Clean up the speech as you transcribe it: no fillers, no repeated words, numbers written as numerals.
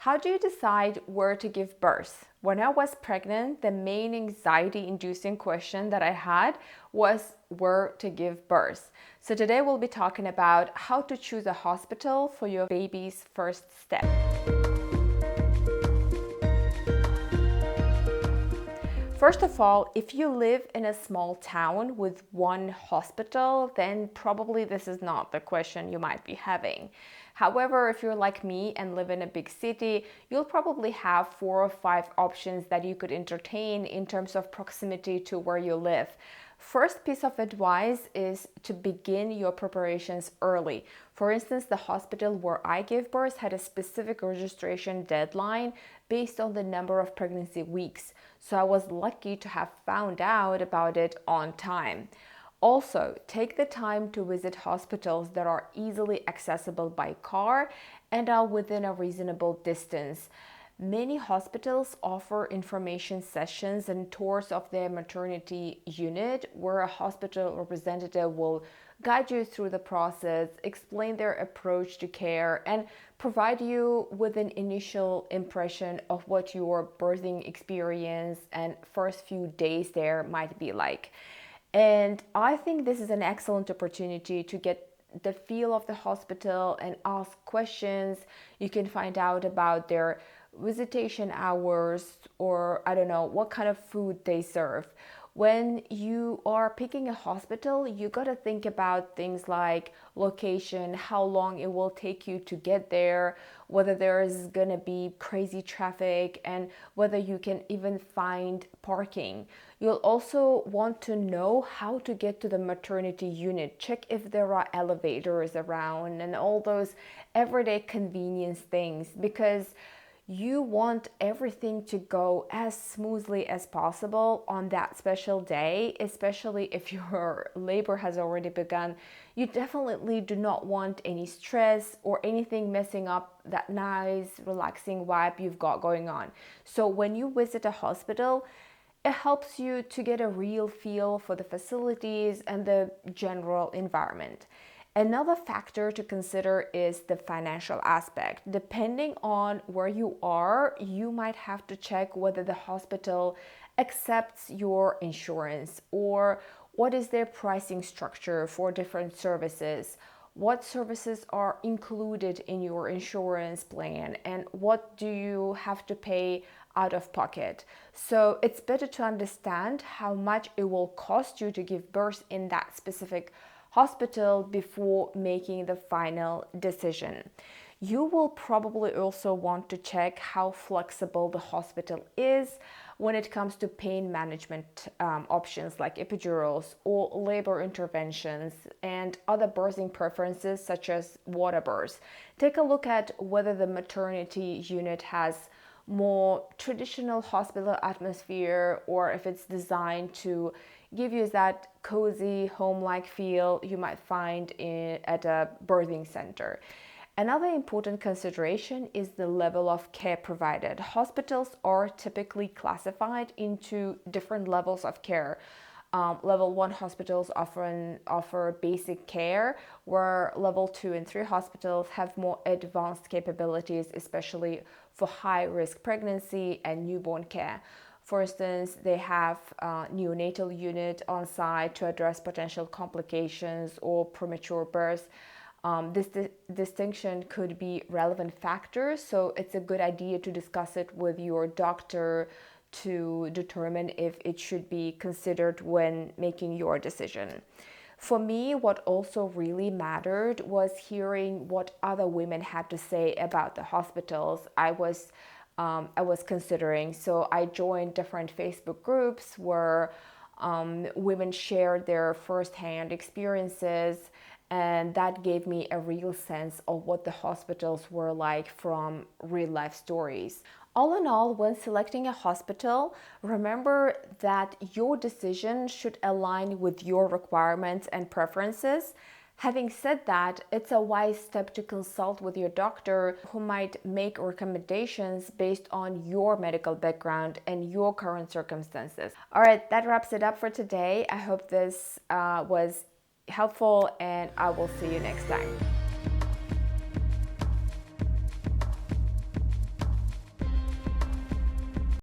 How do you decide where to give birth? When I was pregnant, the main anxiety-inducing question that I had was where to give birth. So today we'll be talking about how to choose a hospital for your baby's first step. First of all, if you live in a small town with one hospital, then probably this is not the question you might be having. However, if you're like me and live in a big city, you'll probably have 4 or 5 options that you could entertain in terms of proximity to where you live. First piece of advice is to begin your preparations early. For instance, the hospital where I gave birth had a specific registration deadline based on the number of pregnancy weeks. So I was lucky to have found out about it on time. Also, take the time to visit hospitals that are easily accessible by car and are within a reasonable distance. Many hospitals offer information sessions and tours of their maternity unit where a hospital representative will guide you through the process, explain their approach to care, and provide you with an initial impression of what your birthing experience and first few days there might be like. And I think this is an excellent opportunity to get the feel of the hospital and ask questions. You can find out about their visitation hours, or I don't know what kind of food they serve. When you are picking a hospital, you got to think about things like location, how long it will take you to get there, whether there's going to be crazy traffic, and whether you can even find parking. You'll also want to know how to get to the maternity unit. Check if there are elevators around and all those everyday convenience things, because you want everything to go as smoothly as possible on that special day, especially if your labor has already begun. You definitely do not want any stress or anything messing up that nice, relaxing vibe you've got going on. So when you visit a hospital, it helps you to get a real feel for the facilities and the general environment. Another factor to consider is the financial aspect. Depending on where you are, you might have to check whether the hospital accepts your insurance, or what is their pricing structure for different services, what services are included in your insurance plan, and what do you have to pay out of pocket. So it's better to understand how much it will cost you to give birth in that specific hospital before making the final decision. You will probably also want to check how flexible the hospital is when it comes to pain management options like epidurals or labor interventions and other birthing preferences such as water births. Take a look at whether the maternity unit has more traditional hospital atmosphere, or if it's designed to give you that cozy home-like feel you might find at a birthing center. Another important consideration is the level of care provided. Hospitals are typically classified into different levels of care. Level 1 hospitals often offer basic care, where level 2 and 3 hospitals have more advanced capabilities, especially for high-risk pregnancy and newborn care. For instance, they have a neonatal unit on site to address potential complications or premature births. This distinction could be relevant factors, so it's a good idea to discuss it with your doctor to determine if it should be considered when making your decision. For me, what also really mattered was hearing what other women had to say about the hospitals I was considering. So I joined different Facebook groups where women shared their firsthand experiences, and that gave me a real sense of what the hospitals were like from real life stories. All in all, when selecting a hospital, remember that your decision should align with your requirements and preferences. Having said that, it's a wise step to consult with your doctor, who might make recommendations based on your medical background and your current circumstances. All right, that wraps it up for today. I hope this was helpful, and I will see you next time.